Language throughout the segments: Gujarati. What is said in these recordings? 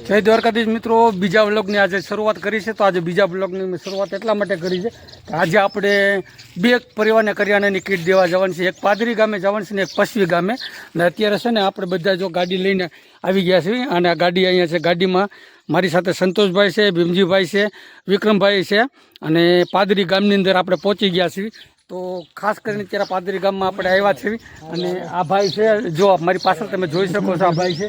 જય દ્વારકાધીશ મિત્રો, બીજા વ્લોગની આજે શરૂઆત કરી છે. તો આજે બીજા વ્લોગની મેં શરૂઆત એટલા માટે કરી છે કે આજે આપણે બે પરિવારને કરિયાણાની કીટ દેવા જવાની છે. એક પાદરી ગામે જવાની છે ને એક પશ્વી ગામે. અને અત્યારે છે ને આપણે બધા જો ગાડી લઈને આવી ગયા છીએ અને આ ગાડી અહીંયા છે. ગાડીમાં મારી સાથે સંતોષભાઈ છે, ભીમજીભાઈ છે, વિક્રમભાઈ છે અને પાદરી ગામની અંદર આપણે પહોંચી ગયા છીએ. તો ખાસ કરીને અત્યારે પાદરી ગામમાં આપણે આવ્યા છીએ અને આ ભાઈ છે, જો મારી પાછળ તમે જોઈ શકો છો, આ ભાઈ છે,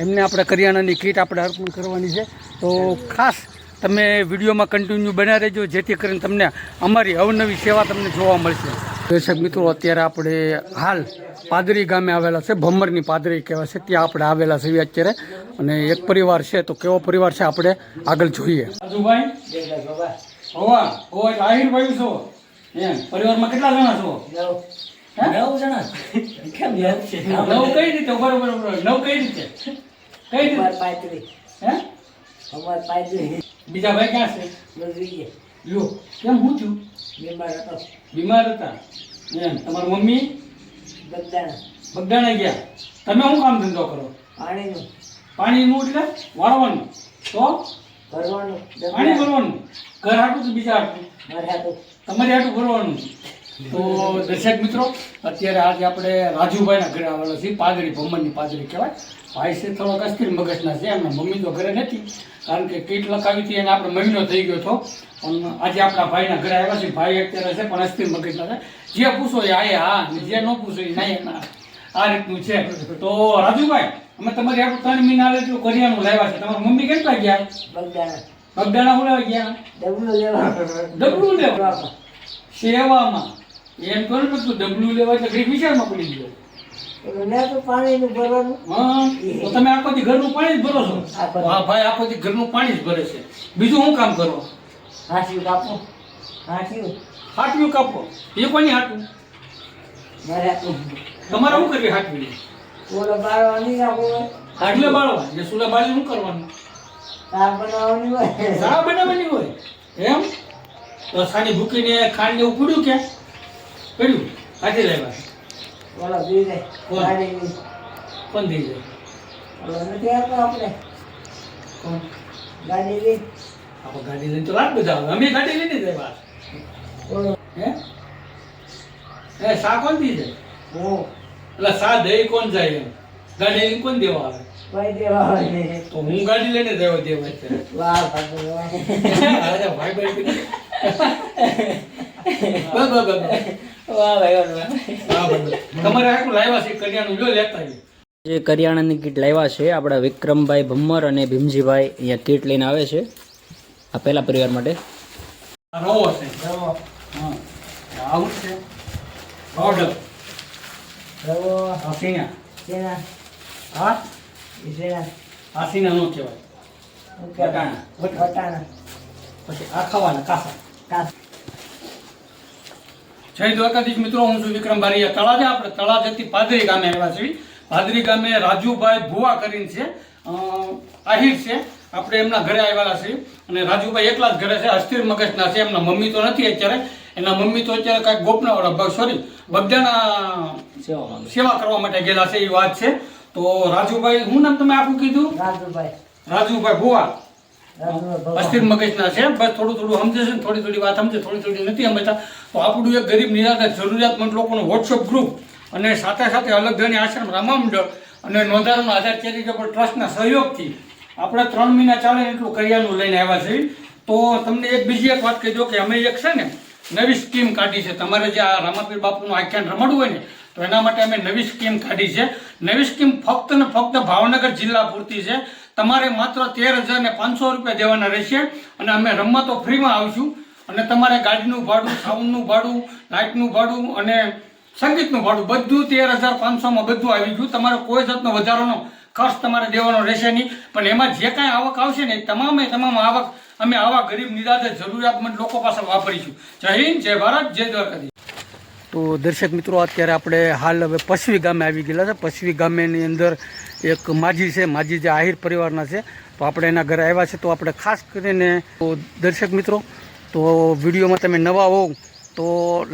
એમને આપણે કરિયાણાની કીટ આપણે અર્પણ કરવાની છે. તો ખાસ તમે વિડીયોમાં કન્ટિન્યુ બના રહેજો, જેથી કરીને તમને અમારી અવનવી સેવા તમને જોવા મળશે. દર્શક મિત્રો, અત્યારે આપણે હાલ પાદરી ગામે આવેલા છે, ભમરની પાદરી કહેવાય છે, ત્યાં આપણે આવેલા છીએ અત્યારે. અને એક પરિવાર છે, તો કેવો પરિવાર છે આપણે આગળ જોઈએ. આહિરભાઈ છો, પરિવારમાં કેટલા જણા છો? 9 જણા. કેમ યાદ છે? 9 કઈ રીતે? બરોબર. 9 કઈ રીતે? કઈ રીતે? હે? અમાર પાદરી. બીજા ભાઈ ક્યાં છે? મરી યો. કેમ હું છું? બીમાર હતા. એમ. તમારી મમ્મી બગદાણા ગયા. તમે શું કામ ધંધો કરો? પાણીનું એટલે વાળવાનું. તો ભરવાનું. પાણી ભરવાનું. ઘર હાટું તો બીજા હાટું? તમારી હાટું ભરવાનું. તો દર્શક મિત્રો, અત્યારે આજે આપણે રાજુભાઈના ઘરે આવેલા છીએ. પાદરી, ભમરની પાદરી કહેવાય. ભાઈ છે થોડોક અસ્થિર મગજના છે, એમના મમ્મી તો ઘરે નથી, કારણ કે કીટ લખાવી હતી અને આપણે મહિનો થઈ ગયો હતો. પણ આજે આપણા ભાઈના ઘરે આવ્યા છે. ભાઈ અત્યારે છે પણ અસ્થિર મગજના છે. જે પૂછો એ હા, જે ન પૂછો એ ના. આ રીતનું છે. તો રાજુભાઈ, અમે તમારી આટલું 3 મહિના જેટલું કરિયાણું લાવ્યા છે. તમારી મમ્મી કેટલા ગયા? બગદાણા હું લેવા ગયા? ડબલું લેવા. સેવામાં એમ કહ્યું ને, તું ડબલું લેવા એટલે ઘડી વિચારમાં પડી ગયો. તો તમે આખો દી ઘરનું પાણી જ ભરો છો? હા ભાઈ, આખો દી ઘરનું પાણી જ ભરે છે. બીજું શું કામ કરો? હાટિયું કાપો. એ કોની હાટું? તમારે શું કરવી હાટવી? હાટલે બાળવા. એટલે સુલા બાળી શું કરવાનું? ચા બનાવવાની હોય એમ? તો સાની ભૂકીને ખાંડ ને એવું પડ્યું કે પડ્યું? કાઢી લેવા. કોણ દઈ જાય? કોણ? ગાડી લઈને તો વાત બધા આવે. અમે ગાડી લઈને જાય બહાર. હે સા કોણ દી જાય? એટલે સા દઈ કોણ જાય એમ? ગાડી લઈને કોણ દેવા આવે? તો હું ગાડી લઈને જવા દેવા. તમારે આટલું લાવ્યા છે કરિયાણું, જો લેતા જે કરિયાણાની કીટ લાવ્યા છે આપણા વિક્રમભાઈ ભમ્મર અને ભીમજીભાઈ અહીંયા કીટ લઈને આવે છે. આ પહેલા પરિવાર માટે રવો છે. હા, આવું છે પાવડર. રવો આસીના. હા, આસીના નો કહેવાય. વટાણા. પછી આ ખાવાના કાસા. જય દ્વારકાધીશ મિત્રો, હું છું વિક્રમ બારીયા. તળાજા, આપણે તળાજાથી પાદરી ગામે આવ્યા છીએ. પાદરી ગામે રાજુભાઈ ભુવા કરીને છે, આહિર છે, આપણે એમના ઘરે આવેલા છીએ. અને રાજુભાઈ એકલા જ ઘરે છે, અસ્થિર મગજના છે. એમના મમ્મી તો નથી અત્યારે. એના મમ્મી તો અત્યારે કાંઈક ગોપના બગદાણા સેવા કરવા માટે ગયેલા છે, એ વાત છે. તો રાજુભાઈ, હું નામ તમે આખું કીધું? રાજુભાઈ ભુવા. અસ્થિર મગજના છે. બસ થોડું સમજે છે, થોડી વાત સમજે, થોડી નથી સમજતા. તો આપણું એક ગરીબ નિરાધાર જરૂરિયાતમંદ લોકોનું વોટ્સઅપ ગ્રુપ અને સાથે અલગધણી આશ્રમ રામામંડળ અને નોંધારાનો આધાર ચેરિટેબલ ટ્રસ્ટના સહયોગથી આપણે 3 મહિના ચાલે એટલું કરિયાણું લઈને આવ્યા છીએ. તો તમને બીજી એક વાત કહેજો કે અમે એક છે ને નવી સ્કીમ કાઢી છે. તમારે જે આ રામાપીર બાપુનું આખ્યાન રમાડવું હોય ને, તો એના માટે અમે નવી સ્કીમ કાઢી છે. નવી સ્કીમ ફક્ત ને ફક્ત ભાવનગર જિલ્લા પૂરતી છે. તમારે માત્ર 13,500 રૂપિયા દેવાના રહેશે અને અમે રમવા તો ફ્રીમાં આવીશું. અને તમારે ગાડીનું ભાડું, સાઉન્ડનું ભાડું, લાઇટનું ભાડું અને સંગીતનું ભાડું બધું 13,500માં બધું આવી ગયું. તમારે કોઈ જાતનો વધારાનો ખર્ચ તમારે દેવાનો રહેશે નહીં. પણ એમાં જે કાંઈ આવક આવશે ને, તમામ આવક અમે આવા ગરીબ નિરાધાર જરૂરિયાતમંદ લોકો પાસે વાપરીશું. જય હિન્દ, જય ભારત, જય દ્વારકાધીશ. તો દર્શક મિત્રો, અત્યારે આપણે હાલ હવે પશ્વી ગામે આવી ગયેલા છે. પશ્વી ગામેની અંદર એક માજી છે, માજી જે આહિર પરિવારના છે. તો આપણે એના ઘરે આવ્યા છે. તો આપણે ખાસ કરીને દર્શક મિત્રો, તો વિડીયોમાં તમે નવા હોવ તો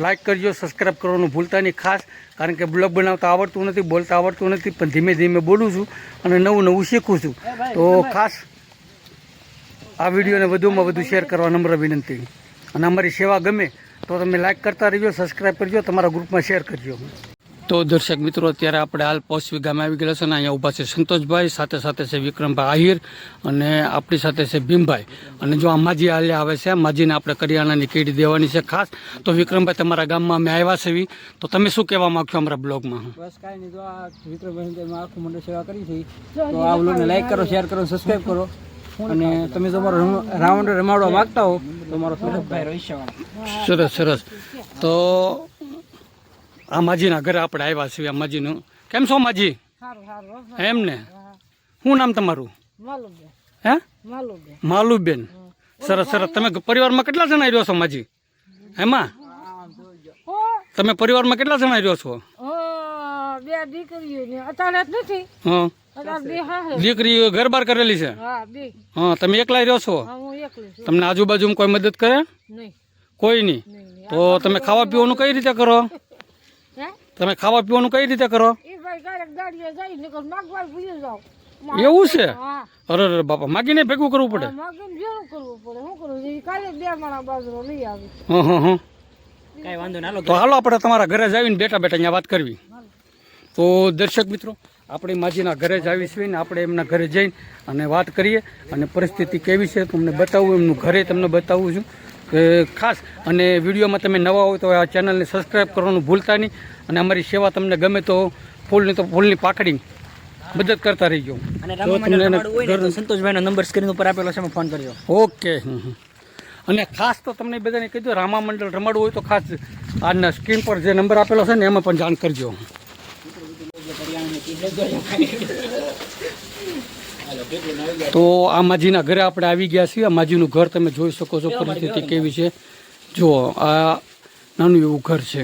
લાઈક કરજો, સબસ્ક્રાઈબ કરવાનું ભૂલતા નહીં ખાસ. કારણ કે બ્લોગ બનાવતા આવડતું નથી, બોલતા આવડતું નથી, પણ ધીમે ધીમે બોલું છું અને નવું શીખું છું. તો ખાસ આ વિડીયોને વધુમાં વધુ શેર કરવા નમ્ર વિનંતી. અને અમારી સેવા ગમે તો તમે લાઈક કરતા રહેજો, સબસ્ક્રાઈબ કરજો, તમારા ગ્રુપમાં શેર કરજો. તો દર્શક મિત્રો, અત્યારે આપણે હાલ પોસ્વી ગામે આવી ગયેલા છે ને અહીંયા ઊભા છે સંતોષભાઈ, સાથે સાથે છે વિક્રમભાઈ આહિર અને આપણી સાથે છે ભીમભાઈ. અને જો આ માજી હાલે આવે છે, માજીને આપણે કરિયાણાની કીટ દેવાની છે ખાસ. તો વિક્રમભાઈ, તમારા ગામમાં અમે આવ્યા છે, તો તમે શું કહેવા માંગશો અમારા બ્લોગમાં? બસ કાંઈ નહીં, તો આ વિક્રમભાઈ આખું મંડળ સેવા કરી છે, તો આ બ્લોગને લાઈક કરો, શેર કરો, સબસ્ક્રાઈબ કરો. અને તમે તમારો રાઉન્ડ રમાડવા માંગતા હો તો મારો સુરતભાઈ રહીશવાળા. સરસ સરસ. તો આ માજીના ઘરે આપણે આવ્યા છીએ. આ માજીનું કેમ છો માજી? એમ ને, શું નામ તમારું? હે, માલુબેન. સરસ સરસ. તમે પરિવારમાં કેટલા જણા રહ્યો છો માજી? એમાં તમે પરિવારમાં કેટલા જણા રહ્યો છો? દીકરી ઘર બાર કરેલી છે? હા. તમે એકલા રહ્યો છો? તમને આજુબાજુ કોઈ મદદ કરે? કોઈ નહીં. તો તમે ખાવા પીવાનું કઈ રીતે કરો? તમે ખાવા પીવાનું કઈ રીતે કરો? એવું છે? અરે અરે બાપા, માગીને ભેગું કરવું પડે? તો હાલો આપણે તમારા ઘરે જ આવીને બેઠા બેઠા અહીંયા વાત કરવી. તો દર્શક મિત્રો, આપણે માજીના ઘરે જ આવી છીએ ને આપણે એમના ઘરે જઈને અને વાત કરીએ અને પરિસ્થિતિ કેવી છે તમને બતાવું, એમનું ઘરે તમને બતાવું છું કે ખાસ. અને વિડીયોમાં તમે નવા હોય તો આ ચેનલને સબસ્ક્રાઈબ કરવાનું ભૂલતા નહીં. અને અમારી સેવા તમને ગમે તો ફૂલની પાકડી મદદ કરતા રહીજો. સંતોષભાઈનો નંબર સ્ક્રીન ઉપર આપેલો છે, ફોન કરજો. ઓકે. અને ખાસ તો તમને બધાને કીધું, રામા મંડળ રમાડવું હોય તો ખાસ આજના સ્ક્રીન પર જે નંબર આપેલો છે ને એમાં પણ જાણ કરજો. તો આ માજીના ઘરે આપણે આવી ગયા છીએ. આ માજીનું ઘર તમે જોઈ શકો છો, પરિસ્થિતિ કેવી છે. જુઓ, આ નાનું એવું ઘર છે.